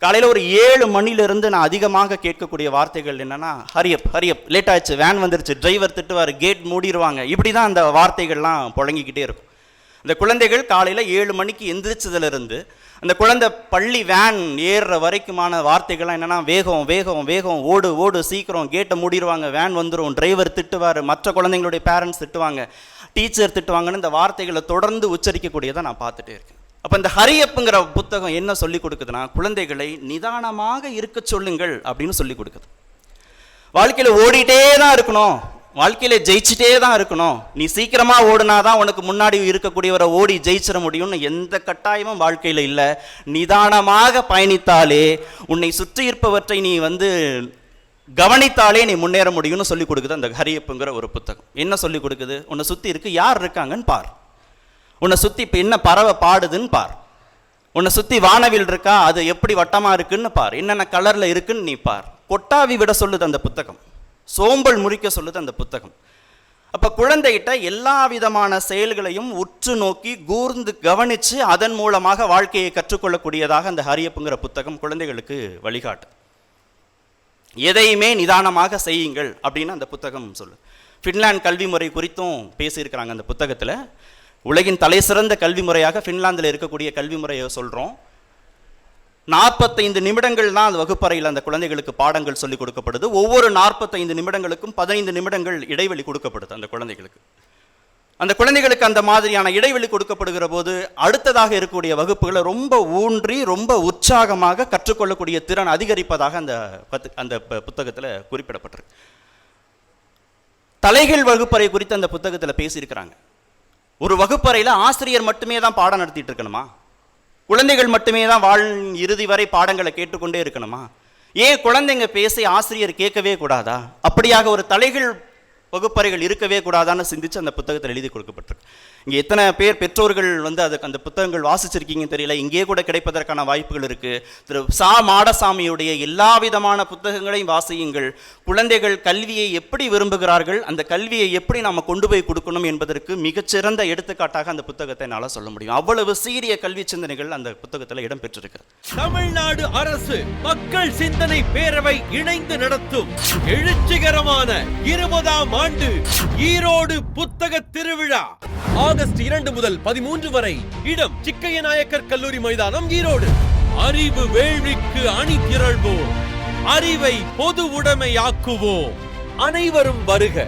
காலையில் ஒரு 7 மணிலிருந்து நான் அதிகமாக கேட்கக்கூடிய வார்த்தைகள் என்னன்னா, ஹரியப் ஹரியப், லேட் ஆயிடுச்சு, வேன் வந்துருச்சு, டிரைவர் திட்டுவார், கேட் மூடிடுவாங்க. இப்படி தான் அந்த வார்த்தைகள்லாம் புழங்கிக்கிட்டே இருக்கும். அந்த குழந்தைகள் காலையில் 7 மணிக்கு எந்திரிச்சதுலேருந்து அந்த குழந்தை பள்ளி வேன் ஏறுற வரைக்குமான வார்த்தைகள்லாம் என்னென்னா, வேகம் வேகம் வேகம், ஓடு ஓடு சீக்கிரம், கேட்டை மூடிடுவாங்க, வேன் வந்துடும், டிரைவர் திட்டுவார், மற்ற குழந்தைங்களுடைய பேரண்ட்ஸ் திட்டுவாங்க, டீச்சர் திட்டுவாங்கன்னு இந்த வார்த்தைகளை தொடர்ந்து உச்சரிக்கக்கூடியதை நான் பார்த்துட்டே இருக்கேன். அப்போ இந்த ஹரியப்புங்கிற புத்தகம் என்ன சொல்லி கொடுக்குதுன்னா, குழந்தைகளை நிதானமாக இருக்க சொல்லுங்கள் அப்படின்னு சொல்லி கொடுக்குது. வாழ்க்கையில் ஓடிட்டே தான் இருக்கணும், வாழ்க்கையில் ஜெயிச்சுட்டே தான் இருக்கணும், நீ சீக்கிரமாக ஓடுனாதான் உனக்கு முன்னாடி இருக்கக்கூடியவரை ஓடி ஜெயிச்சிட முடியும்னு எந்த கட்டாயமும் வாழ்க்கையில் இல்லை. நிதானமாக பயணித்தாலே, உன்னை சுற்றி இருப்பவற்றை நீ கவனித்தாலே நீ முன்னேற முடியும்னு சொல்லி கொடுக்குது அந்த ஹரியப்புங்கிற ஒரு புத்தகம். என்ன சொல்லி கொடுக்குது? உன்னை சுற்றி இருக்கு யார் இருக்காங்கன்னு பார், உன்னை சுற்றி இப்போ என்ன பறவை பாடுதுன்னு பார், உன்னை சுற்றி வானவில் இருக்கா, அது எப்படி வட்டமாக இருக்குன்னு பார், என்னென்ன கலரில் இருக்குன்னு நீ பார். கொட்டாவி விட சொல்லுது அந்த புத்தகம், சோம்பல் முறிக்க சொல்லுது அந்த புத்தகம். அப்போ குழந்தைகிட்ட எல்லா விதமான செயல்களையும் உற்று நோக்கி கூர்ந்து கவனித்து அதன் மூலமாக வாழ்க்கையை கற்றுக்கொள்ளக்கூடியதாக அந்த ஹரியப்புங்கிற புத்தகம் குழந்தைகளுக்கு வழிகாட்டு. எதையுமே நிதானமாக செய்யுங்கள் அப்படின்னு அந்த புத்தகம் சொல்லு. ஃபின்லாந்து கல்வி முறை குறித்தும் பேசியிருக்கிறாங்க அந்த புத்தகத்தில். உலகின் தலை சிறந்த கல்வி முறையாக ஃபின்லாந்தில் இருக்கக்கூடிய கல்வி முறையை சொல்கிறோம். 45 நிமிடங்கள் தான் அந்த வகுப்பறையில் அந்த குழந்தைகளுக்கு பாடங்கள் சொல்லிக் கொடுக்கப்படுது. ஒவ்வொரு 45 நிமிடங்களுக்கும் 15 நிமிடங்கள் இடைவெளி கொடுக்கப்படுது அந்த குழந்தைகளுக்கு. அந்த குழந்தைகளுக்கு அந்த மாதிரியான இடைவெளி கொடுக்கப்படுகிற போது அடுத்ததாக இருக்கக்கூடிய வகுப்புகளை ரொம்ப ஊன்றி ரொம்ப உற்சாகமாக கற்றுக்கொள்ளக்கூடிய திறன் அதிகரிப்பதாக அந்த புத்தகத்தில் குறிப்பிடப்பட்டிருக்கு. தலைகள் வகுப்பறை குறித்து அந்த புத்தகத்தில் பேசியிருக்கிறாங்க. ஒரு வகுப்பறையில் ஆசிரியர் மட்டுமே தான் பாடம் நடத்திட்டு இருக்கணுமா? குழந்தைகள் மட்டுமே தான் இறுதி வரை பாடங்களை கேட்டுக்கொண்டே இருக்கணுமா? ஏன் குழந்தைங்க பேசி ஆசிரியர் கேட்கவே கூடாதா? அப்படியாக ஒரு தலைகள் வகுப்பறைகள் இருக்கவே கூடாதான்னு சிந்திச்சு அந்த புத்தகத்தில் எழுதி கொடுக்கப்பட்டிருக்கு. இங்கே எத்தனை பேர் பெற்றோர்கள் அதுக்கு அந்த புத்தகங்கள் வாசிச்சிருக்கீங்கன்னு தெரியல. இங்கே கூட கிடைப்பதற்கான வாய்ப்புகள் இருக்குது. திரு சா மாடசாமியுடைய எல்லா விதமான புத்தகங்களையும் வாசியுங்கள். குழந்தைகள் கல்வியை எப்படி விரும்புகிறார்கள், அந்த கல்வியை எப்படி நாம் கொண்டு போய் கொடுக்கணும் என்பதற்கு மிகச்சிறந்த எடுத்துக்காட்டாக அந்த புத்தகத்தை என்னால் சொல்ல முடியும். அவ்வளவு சீரிய கல்வி சிந்தனைகள் அந்த புத்தகத்தில் இடம்பெற்றிருக்கிறது. தமிழ்நாடு அரசு மக்கள் சிந்தனை பேரவை இணைந்து நடத்தும் எழுச்சிகரமான 20ஆம் ஆண்டு ஈரோடு புத்தக திருவிழா ஆகஸ்ட் 2 முதல் 13 வரை. இடம் சிக்கைய நாயக்கர் கல்லூரி மைதானம், ஈரோடு. அறிவு வேள்விக்கு அணி திரள்வோம், அறிவை பொது உடைமையாக்குவோம். அனைவரும் வருக.